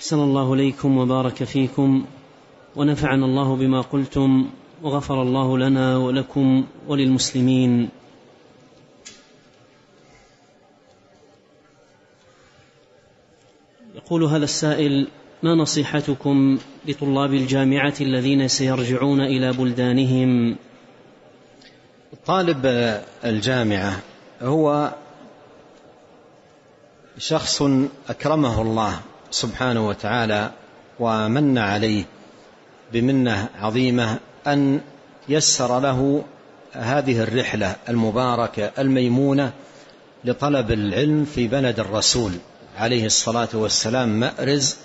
أحسن الله إليكم وبارك فيكم ونفعنا الله بما قلتم وغفر الله لنا ولكم وللمسلمين. يقول هذا السائل: ما نصيحتكم لطلاب الجامعة الذين سيرجعون إلى بلدانهم؟ طالب الجامعة هو شخص أكرمه الله سبحانه وتعالى ومن عليه بمنة عظيمة أن يسر له هذه الرحلة المباركة الميمونة لطلب العلم في بلد الرسول عليه الصلاة والسلام مأرز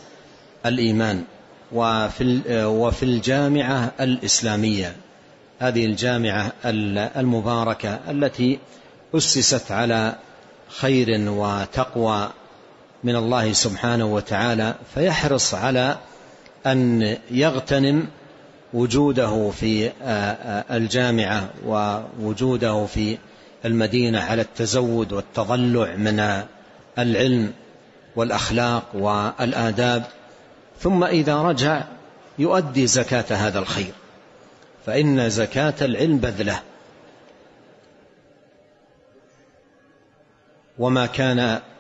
الإيمان، وفي الجامعة الإسلامية، هذه الجامعة المباركة التي أسست على خير وتقوى من الله سبحانه وتعالى، فيحرص على أن يغتنم وجوده في الجامعة ووجوده في المدينة على التزود والتضلع من العلم والأخلاق والآداب، ثم إذا رجع يؤدي زكاة هذا الخير، فإن زكاة العلم بذله.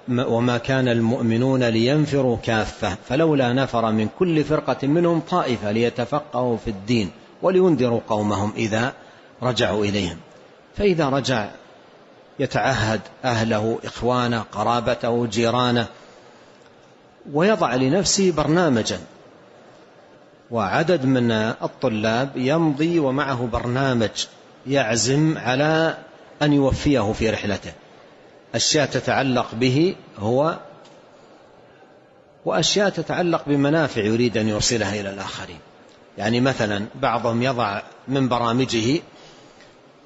وما كان المؤمنون لينفروا كافة فلولا نفر من كل فرقة منهم طائفة ليتفقهوا في الدين ولينذروا قومهم إذا رجعوا إليهم. فإذا رجع يتعهد أهله، إخوانه، قرابته، جيرانه، ويضع لنفسه برنامجا. وعدد من الطلاب يمضي ومعه برنامج يعزم على أن يوفيه في رحلته، أشياء تتعلق به هو وأشياء تتعلق بمنافع يريد أن يوصلها إلى الآخرين. يعني مثلا بعضهم يضع من برامجه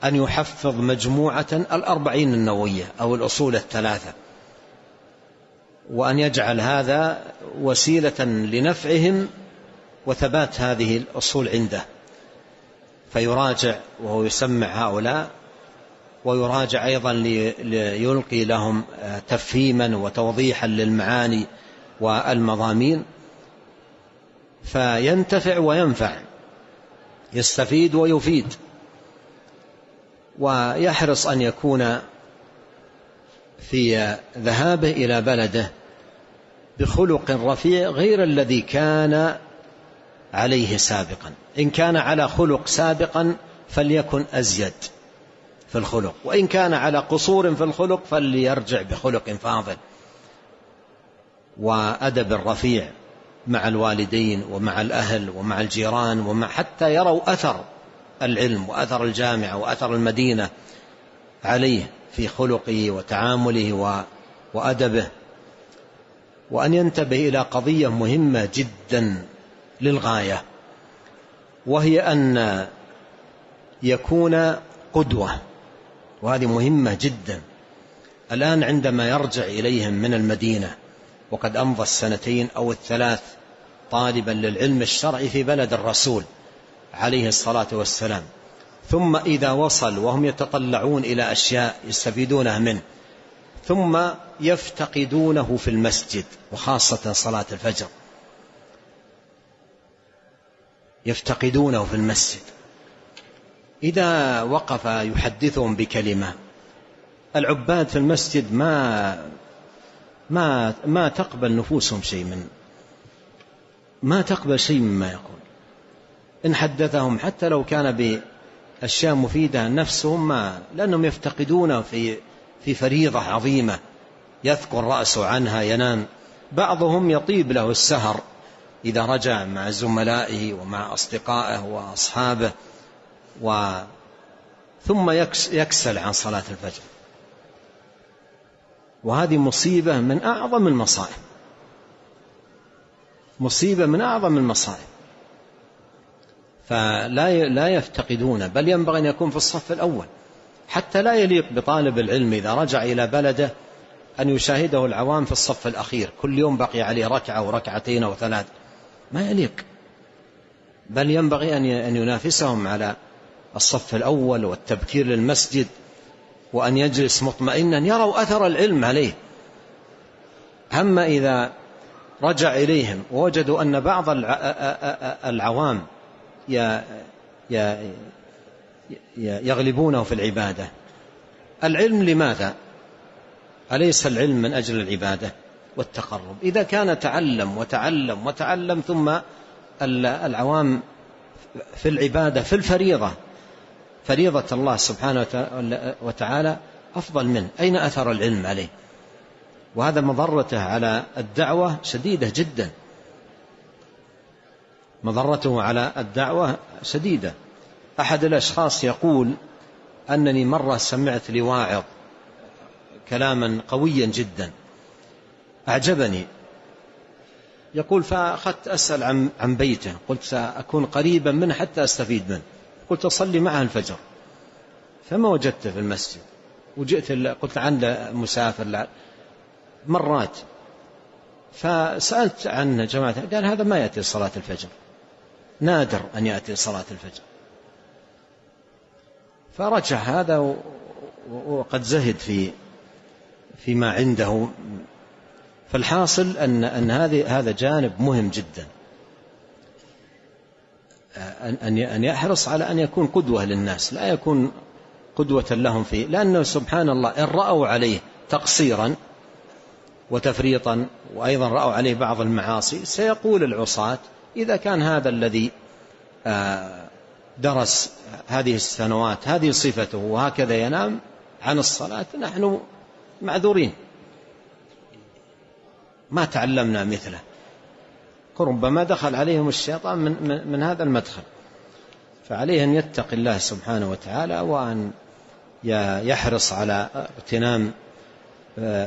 أن يحفظ مجموعة 40 النووية أو الأصول 3، وأن يجعل هذا وسيلة لنفعهم وثبات هذه الأصول عنده، فيراجع وهو يسمع هؤلاء، ويراجع أيضا ليلقي لهم تفهيما وتوضيحا للمعاني والمضامين، فينتفع وينفع، يستفيد ويفيد. ويحرص أن يكون في ذهابه إلى بلده بخلق رفيع غير الذي كان عليه سابقا. إن كان على خلق سابقا فليكن أزيد في الخلق، وإن كان على قصور في الخلق فليرجع بخلق فاضل وأدب رفيع مع الوالدين ومع الأهل ومع الجيران، حتى يروا أثر العلم وأثر الجامعة وأثر المدينة عليه في خلقه وتعامله وأدبه. وأن ينتبه إلى قضية مهمة جدا للغاية، وهي أن يكون قدوة، وهذه مهمة جدا. الآن عندما يرجع إليهم من المدينة وقد أمضى 2 أو 3 طالبا للعلم الشرعي في بلد الرسول عليه الصلاة والسلام، ثم إذا وصل وهم يتطلعون إلى أشياء يستفيدونها منه، ثم يفتقدونه في المسجد وخاصة صلاة الفجر، يفتقدونه في المسجد. إذا وقف يحدثهم بكلمة، العباد في المسجد ما تقبل نفوسهم شيء ما تقبل شيء مما يقول. إن حدثهم حتى لو كان بأشياء مفيدة نفسهم لأنهم يفتقدونه في فريضة عظيمة يثقل رأسه عنها ينام. بعضهم يطيب له السهر إذا رجع مع زملائه ومع أصدقائه وأصحابه، ثم يكسل عن صلاة الفجر، وهذه مصيبة من أعظم المصائب، مصيبة من أعظم المصائب. فلا يفتقدون، بل ينبغي أن يكون في الصف الأول، حتى لا يليق بطالب العلم إذا رجع إلى بلده أن يشاهده العوام في الصف الأخير، كل يوم بقي عليه ركعة وركعتين أو 3، ما يليق. بل ينبغي أن ينافسهم على الصف الأول والتبكير للمسجد، وأن يجلس مطمئنا يروا أثر العلم عليه. أما إذا رجع إليهم ووجدوا أن بعض العوام يغلبونه في العبادة. العلم لماذا؟ أليس العلم من أجل العبادة والتقرب؟ إذا كان تعلم وتعلم وتعلم ثم العوام في العبادة في الفريضة، فريضة الله سبحانه وتعالى أفضل منه، أين أثر العلم عليه؟ وهذا مضرته على الدعوة شديدة جدا، مضرته على الدعوة شديدة. أحد الأشخاص يقول أنني مرة سمعت لواعظ كلاما قويا جدا أعجبني، يقول فأخذت أسأل عن بيته، قلت سأكون قريبا منه حتى أستفيد منه، قلت أصلي معه الفجر فما وجدته في المسجد، وجئت قلت عنده مسافر مرات، فسألت عن جماعته قال هذا ما يأتي صلاة الفجر، نادر أن يأتي صلاة الفجر. فرجع هذا وقد زهد فيما عنده. فالحاصل أن هذا جانب مهم جدا، أن يحرص على أن يكون قدوة للناس، لا يكون قدوة لهم فيه، لأنه سبحان الله إن رأوا عليه تقصيرا وتفريطا وأيضا رأوا عليه بعض المعاصي سيقول العصاة إذا كان هذا الذي درس هذه السنوات هذه صفته وهكذا ينام عن الصلاة نحن معذورين ما تعلمنا مثله. ربما دخل عليهم الشيطان من هذا المدخل. فعليه أن يتقي الله سبحانه وتعالى وأن يحرص على اغتنام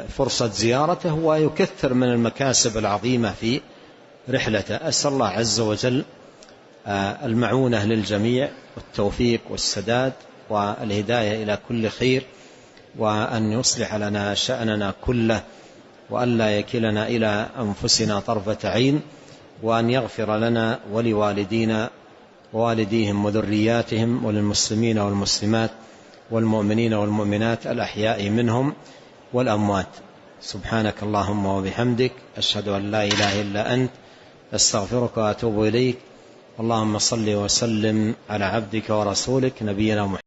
فرصة زيارته ويكثر من المكاسب العظيمة في رحلته. أسأل الله عز وجل المعونة للجميع والتوفيق والسداد والهداية إلى كل خير، وأن يصلح لنا شأننا كله، وأن لا يكلنا إلى أنفسنا طرفة عين، وأن يغفر لنا ولوالدينا ووالديهم وذرياتهم وللمسلمين والمسلمات والمؤمنين والمؤمنات الأحياء منهم والأموات. سبحانك اللهم وبحمدك، أشهد أن لا إله إلا أنت، أستغفرك وأتوب إليك. اللهم صل وسلم على عبدك ورسولك نبينا محمد.